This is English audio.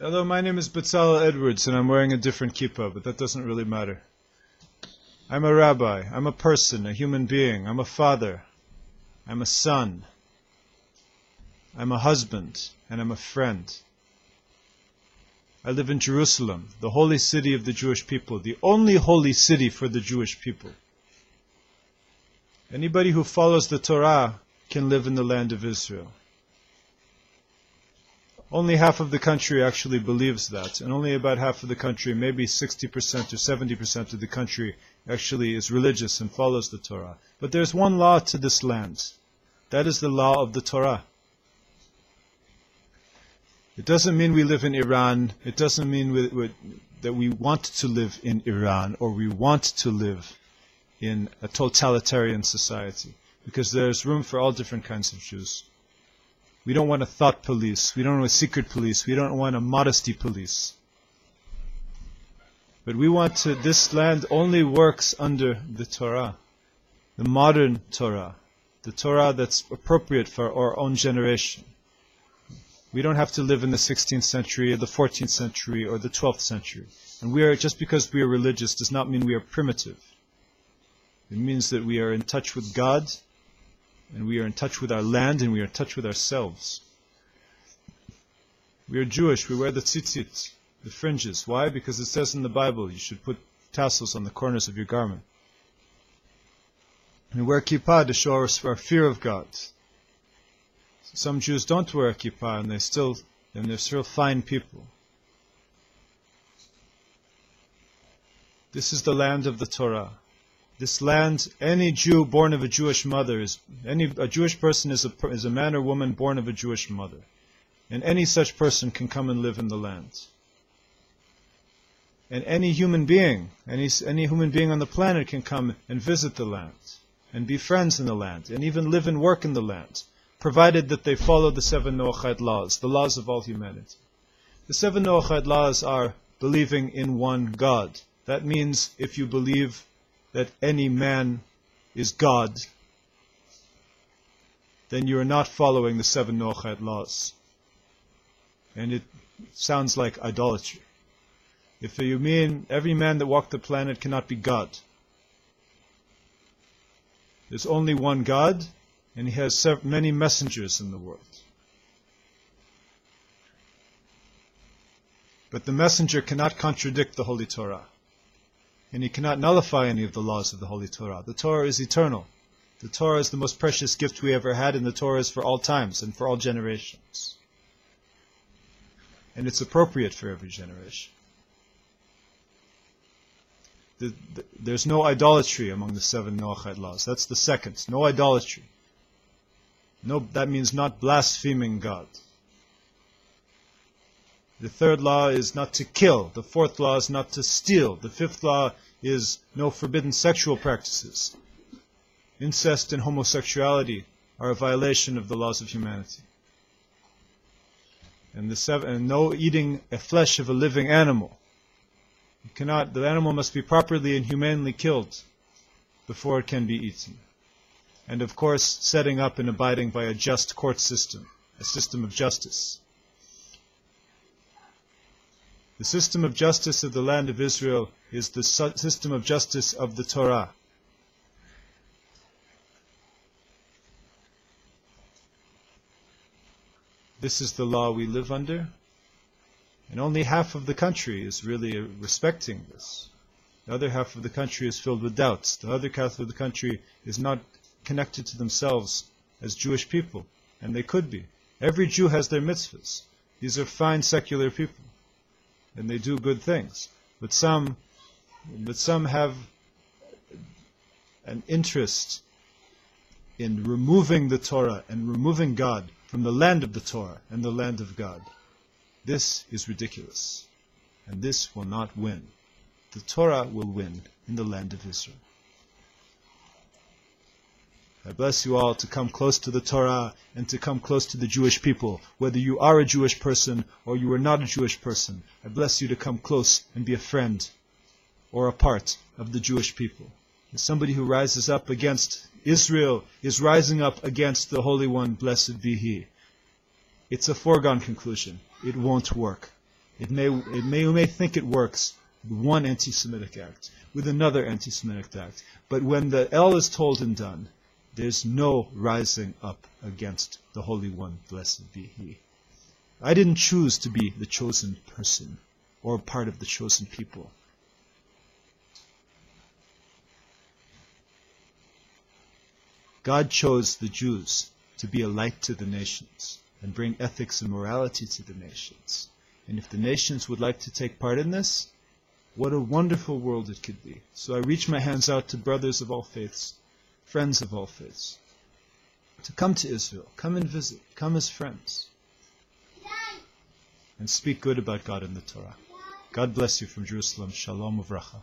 Hello, my name is Bezalel Edwards, and I'm wearing a different kippah, but that doesn't really matter. I'm a rabbi. I'm a person, a human being. I'm a father. I'm a son. I'm a husband, and I'm a friend. I live in Jerusalem, the holy city of the Jewish people, the only holy city for the Jewish people. Anybody who follows the Torah can live in the land of Israel. Only half of the country actually believes that, and only about half of the country, maybe 60% or 70% of the country, actually is religious and follows the Torah. But there's one law to this land. That is the law of the Torah. It doesn't mean we live in Iran. It doesn't mean that we want to live in Iran or we want to live in a totalitarian society, because there's room for all different kinds of Jews. We don't want a thought police. We don't want a secret police. We don't want a modesty police. But we want to, this land only works under the Torah, the modern Torah, the Torah that's appropriate for our own generation. We don't have to live in the 16th century or the 14th century or the 12th century. And just because we are religious does not mean we are primitive. It means that we are in touch with God, and we are in touch with our land, and we are in touch with ourselves. We are Jewish. We wear the tzitzit, the fringes. Why? Because it says in the Bible you should put tassels on the corners of your garment. We wear kippah to show our fear of God. Some Jews don't wear a kippah, and they're still fine people. This is the land of the Torah. This land, any Jew born of a Jewish mother a Jewish person is a man or woman born of a Jewish mother, and any such person can come and live in the land. And any human being on the planet can come and visit the land, and be friends in the land, and even live and work in the land, provided that they follow the 7 Noachide Laws, the laws of all humanity. The 7 Noachide Laws are believing in one God. That means if you believe that any man is God, then you are not following the 7 Noachide Laws. And it sounds like idolatry. If you mean every man that walked the planet cannot be God. There's only one God, and He has many messengers in the world. But the messenger cannot contradict the Holy Torah. And he cannot nullify any of the laws of the Holy Torah. The Torah is eternal. The Torah is the most precious gift we ever had, and the Torah is for all times and for all generations. And it's appropriate for every generation. There's no idolatry among the 7 Noachide Laws. That's the second. No idolatry. That means not blaspheming God. The third law is not to kill. The fourth law is not to steal. The fifth law is no forbidden sexual practices. Incest and homosexuality are a violation of the laws of humanity. And no eating a flesh of a living animal. The animal must be properly and humanely killed before it can be eaten. And of course, setting up and abiding by a just court system, a system of justice. The system of justice of the land of Israel is the system of justice of the Torah. This is the law we live under, and only half of the country is really respecting this. The other half of the country is filled with doubts. The other half of the country is not connected to themselves as Jewish people, and they could be. Every Jew has their mitzvahs. These are fine secular people, and they do good things. But some have an interest in removing the Torah and removing God from the land of the Torah and the land of God. This is ridiculous, and this will not win. The Torah will win in the land of Israel. I bless you all to come close to the Torah and to come close to the Jewish people. Whether you are a Jewish person or you are not a Jewish person, I bless you to come close and be a friend or a part of the Jewish people. And somebody who rises up against Israel is rising up against the Holy One, blessed be He. It's a foregone conclusion. It won't work. You may think it works with one anti-Semitic act, with another anti-Semitic act, but when the El is told and done, there's no rising up against the Holy One, blessed be He. I didn't choose to be the chosen person or part of the chosen people. God chose the Jews to be a light to the nations and bring ethics and morality to the nations. And if the nations would like to take part in this, what a wonderful world it could be. So I reach my hands out to brothers of all faiths, friends of all faiths, to come to Israel, come and visit, come as friends, and speak good about God in the Torah. God bless you from Jerusalem. Shalom uvracha.